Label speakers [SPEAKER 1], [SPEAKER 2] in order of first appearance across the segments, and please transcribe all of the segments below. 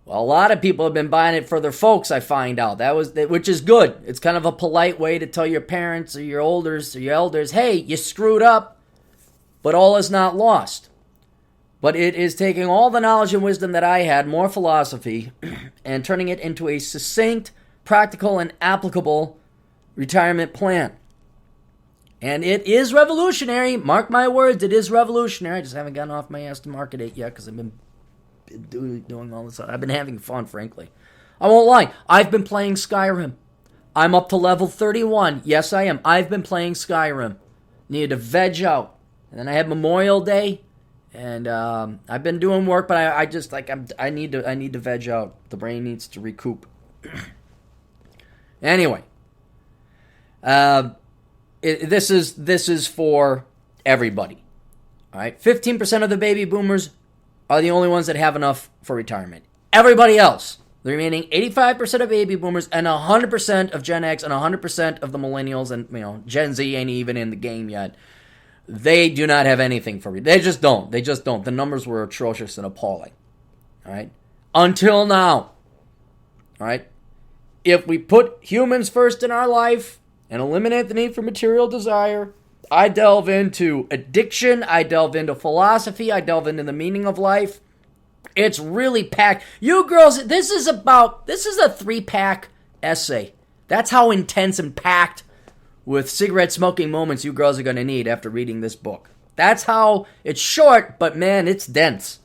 [SPEAKER 1] Well, a lot of people have been buying it for their folks, I find out. Which is good. It's kind of a polite way to tell your parents or your elders, hey, you screwed up, but all is not lost. But it is taking all the knowledge and wisdom that I had, more philosophy, and turning it into a succinct, practical, and applicable retirement plan. And it is revolutionary. Mark my words, it is revolutionary. I just haven't gotten off my ass to market it yet because I've been doing all this. I've been having fun, frankly. I won't lie. I've been playing Skyrim. I'm up to level 31. Yes, I am. I've been playing Skyrim. Needed to veg out. And then I had Memorial Day. And I've been doing work, but I need to veg out. The brain needs to recoup. Anyway, this is for everybody. All right, 15% of the baby boomers are the only ones that have enough for retirement. Everybody else, the remaining 85% of baby boomers and 100% of Gen X and 100% of the millennials and Gen Z ain't even in the game yet. They do not have anything for me. They just don't. The numbers were atrocious and appalling. All right? Until now. All right? If we put humans first in our life and eliminate the need for material desire, I delve into addiction, I delve into philosophy, I delve into the meaning of life. It's really packed. You girls, this is a 3-pack essay. That's how intense and packed with cigarette smoking moments you girls are going to need after reading this book. That's how it's short, but man, it's dense.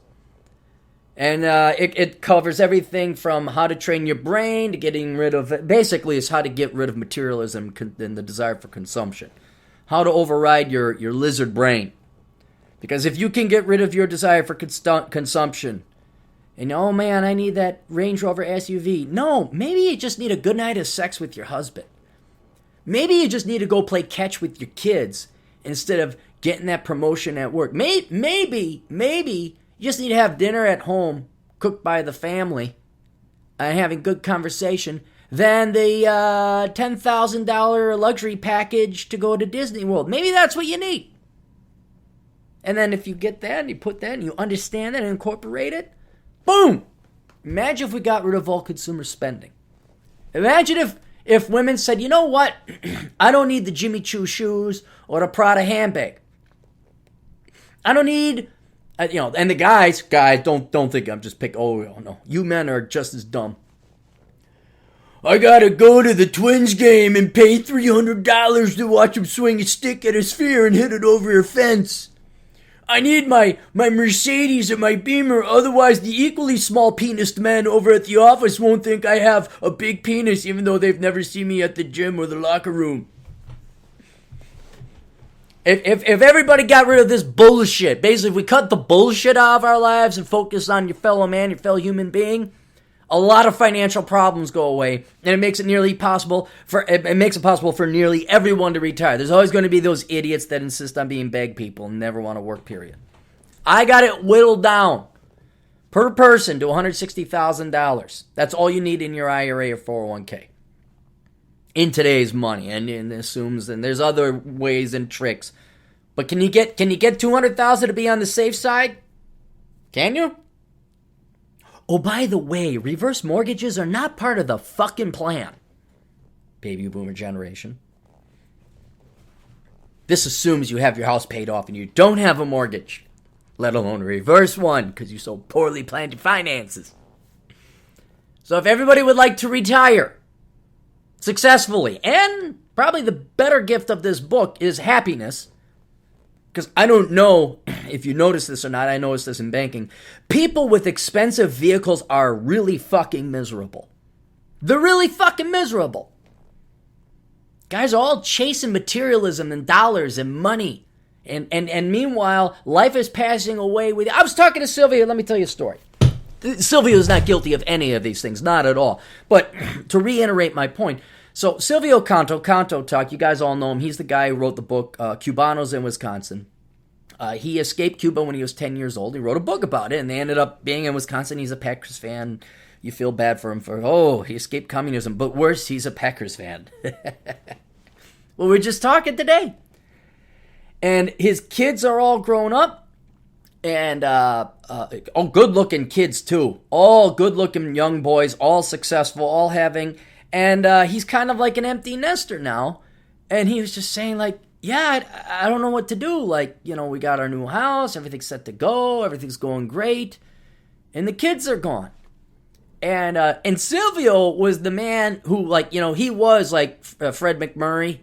[SPEAKER 1] And it covers everything from how to train your brain to getting rid of, basically it's how to get rid of materialism and the desire for consumption. How to override your lizard brain. Because if you can get rid of your desire for consumption, and oh man, I need that Range Rover SUV. No, maybe you just need a good night of sex with your husband. Maybe you just need to go play catch with your kids instead of getting that promotion at work. Maybe you just need to have dinner at home, cooked by the family, and having good conversation than the $10,000 luxury package to go to Disney World. Maybe that's what you need. And then if you get that and you put that and you understand that and incorporate it, boom! Imagine if we got rid of all consumer spending. Imagine if women said, you know what? I don't need the Jimmy Choo shoes or the Prada handbag. I don't need, and the guys, don't think I'm just picking, oh no, you men are just as dumb. I gotta go to the Twins game and pay $300 to watch him swing a stick at a sphere and hit it over a fence. I need my Mercedes or my Beamer, otherwise the equally small penised men over at the office won't think I have a big penis even though they've never seen me at the gym or the locker room. If everybody got rid of this bullshit, basically if we cut the bullshit out of our lives and focus on your fellow man, your fellow human being, a lot of financial problems go away, and it makes it possible for nearly everyone to retire. There's always going to be those idiots that insist on being beg people and never want to work, period. I got it whittled down per person to $160,000. That's all you need in your IRA or 401k. In today's money, and it assumes, and there's other ways and tricks. But can you get $200,000 to be on the safe side? Can you? Oh, by the way, reverse mortgages are not part of the fucking plan. Baby boomer generation. This assumes you have your house paid off and you don't have a mortgage, let alone a reverse one, because you so poorly planned your finances. So if everybody would like to retire successfully, and probably the better gift of this book is happiness, because I don't know if you notice this or not, I noticed this in banking. People with expensive vehicles are really fucking miserable. They're really fucking miserable. Guys are all chasing materialism and dollars and money. And meanwhile, life is passing away with... I was talking to Sylvia, let me tell you a story. Sylvia is not guilty of any of these things, not at all. But to reiterate my point, so Silvio Canto Talk, you guys all know him. He's the guy who wrote the book Cubanos in Wisconsin. He escaped Cuba when he was 10 years old. He wrote a book about it, and they ended up being in Wisconsin. He's a Packers fan. You feel bad for him he escaped communism. But worse, he's a Packers fan. Well, we're just talking today. And his kids are all grown up. And good-looking kids too. All good-looking young boys, all successful, all having. And he's kind of like an empty nester now. And he was just saying, like, yeah, I don't know what to do. Like, we got our new house, everything's set to go, everything's going great, and the kids are gone. And Silvio was the man who, like, he was like Fred McMurray.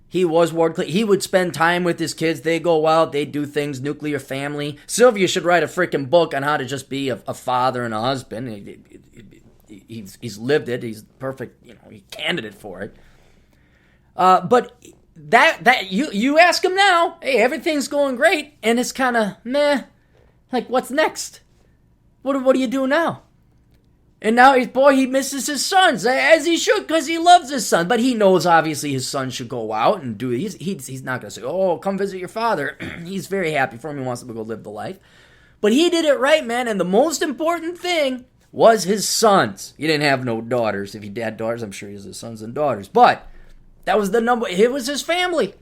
[SPEAKER 1] He was Ward Clayton. He would spend time with his kids. They go out. They do things. Nuclear family. Silvio should write a freaking book on how to just be a father and a husband. He's lived it. He's perfect. He's candidate for it. But that you ask him now. Hey, everything's going great, and it's kind of meh. Like, what's next? What do you do now? And now, he misses his sons, as he should, because he loves his son. But he knows, obviously, his son should go out and do it. He's not going to say, oh, come visit your father. He's very happy for him. He wants him to go live the life. But he did it right, man. And the most important thing was his sons. He didn't have no daughters. If he had daughters, I'm sure he has his sons and daughters. But that was the number. It was his family.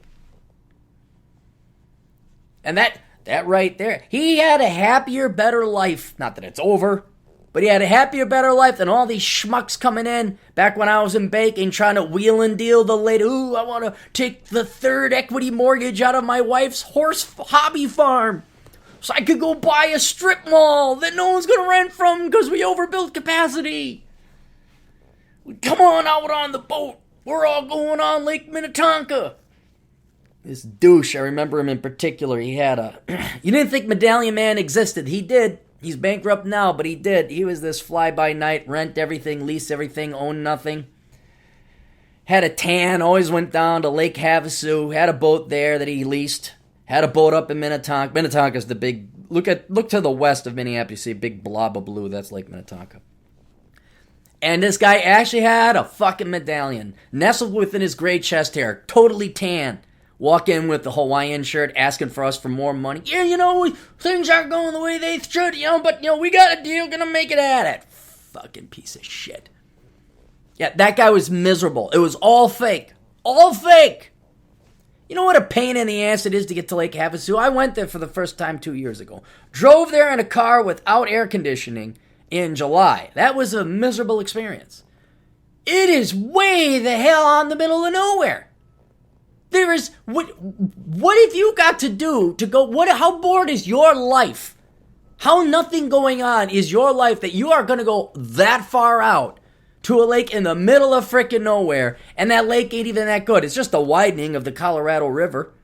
[SPEAKER 1] And that right there. He had a happier, better life. Not that it's over. But he had a happier, better life than all these schmucks coming in back when I was in banking trying to wheel and deal the lady. Ooh, I want to take the third equity mortgage out of my wife's horse hobby farm so I could go buy a strip mall that no one's going to rent from because we overbuilt capacity. Come on out on the boat. We're all going on Lake Minnetonka. This douche, I remember him in particular. He had a... You didn't think Medallion Man existed. He did. He's bankrupt now, but he did. He was this fly-by-night, rent everything, lease everything, own nothing. Had a tan, always went down to Lake Havasu, had a boat there that he leased. Had a boat up in Minnetonka. Minnetonka's the big... Look to the west of Minneapolis, you see a big blob of blue. That's Lake Minnetonka. And this guy actually had a fucking medallion nestled within his gray chest hair, totally tan. Walk in with the Hawaiian shirt, asking for us for more money. Yeah, things aren't going the way they should, but, we got a deal, gonna make it at it. Fucking piece of shit. Yeah, that guy was miserable. It was all fake. All fake. You know what a pain in the ass it is to get to Lake Havasu? I went there for the first time 2 years ago. Drove there in a car without air conditioning in July. That was a miserable experience. It is way the hell on the middle of nowhere. There is, what have you got to do to go, how bored is your life? How nothing going on is your life that you are going to go that far out to a lake in the middle of frickin' nowhere, and that lake ain't even that good. It's just a widening of the Colorado River.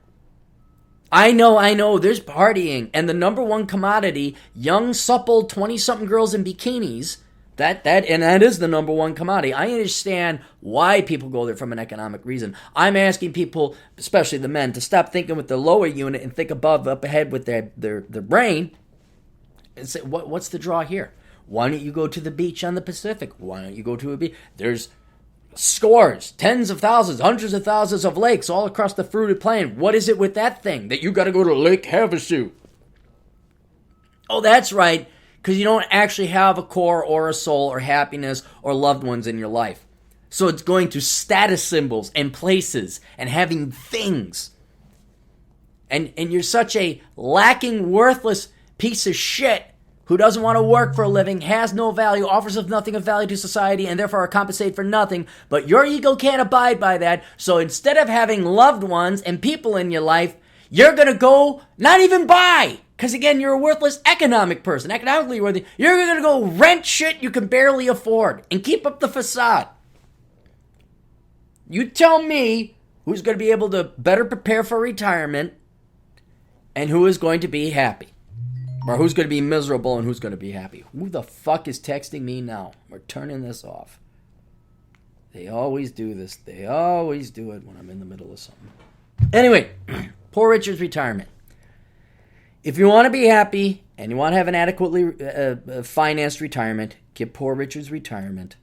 [SPEAKER 1] I know, there's partying, and the number one commodity, young, supple, 20-something girls in bikinis, that is the number one commodity. I understand why people go there from an economic reason. I'm asking people, especially the men, to stop thinking with the lower unit and think up ahead with their brain and say, what's the draw here? Why don't you go to the beach on the Pacific? Why don't you go to a beach? There's scores, tens of thousands, hundreds of thousands of lakes all across the fruited plain. What is it with that thing that you got to go to Lake Havasu? Oh, that's right. Because you don't actually have a core or a soul or happiness or loved ones in your life. So it's going to status symbols and places and having things. And you're such a lacking, worthless piece of shit who doesn't want to work for a living, has no value, offers of nothing of value to society, and therefore are compensated for nothing. But your ego can't abide by that. So instead of having loved ones and people in your life, you're going to go not even buy. Because, again, you're a worthless economic person, economically worthy. You're going to go rent shit you can barely afford and keep up the facade. You tell me who's going to be able to better prepare for retirement and who is going to be happy. Or who's going to be miserable and who's going to be happy. Who the fuck is texting me now? We're turning this off. They always do this. They always do it when I'm in the middle of something. Anyway, Poor Richard's retirement. If you want to be happy and you want to have an adequately financed retirement, get Poor Richard's retirement.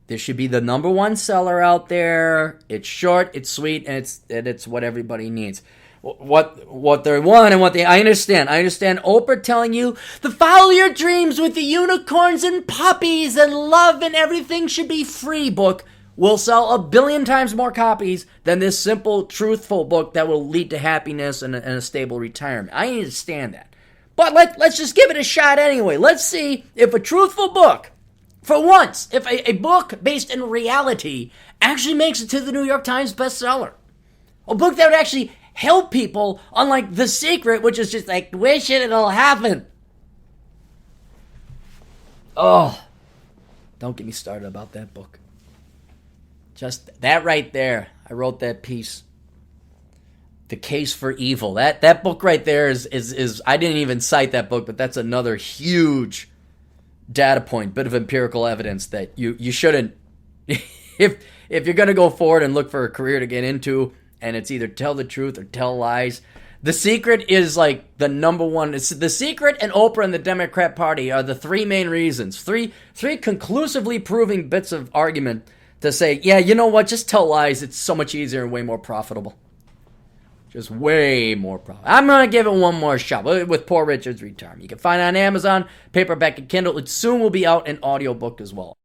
[SPEAKER 1] This should be the number one seller out there. It's short, it's sweet, and it's what everybody needs. What they want and what they... I understand. Oprah telling you to follow your dreams with the unicorns and puppies and love and everything should be free book will sell 1 billion times more copies than this simple, truthful book that will lead to happiness and a stable retirement. I understand that. But let's just give it a shot anyway. Let's see if a truthful book, for once, if a book based in reality actually makes it to the New York Times bestseller. A book that would actually help people, unlike The Secret, which is just like, wishing it'll happen. Oh, don't get me started about that book. Just that right there. I wrote that piece. The Case for Evil. That book right there is I didn't even cite that book, but that's another huge data point, bit of empirical evidence that you shouldn't, if you're going to go forward and look for a career to get into, and it's either tell the truth or tell lies. The Secret is like the number one. It's The Secret and Oprah and the Democrat Party are the three main reasons. Three conclusively proving bits of argument to say, yeah, you know what? Just tell lies. It's so much easier and way more profitable. Just way more profitable. I'm going to give it one more shot with Poor Richard's Retirement. You can find it on Amazon, paperback and Kindle. It soon will be out in audiobook as well.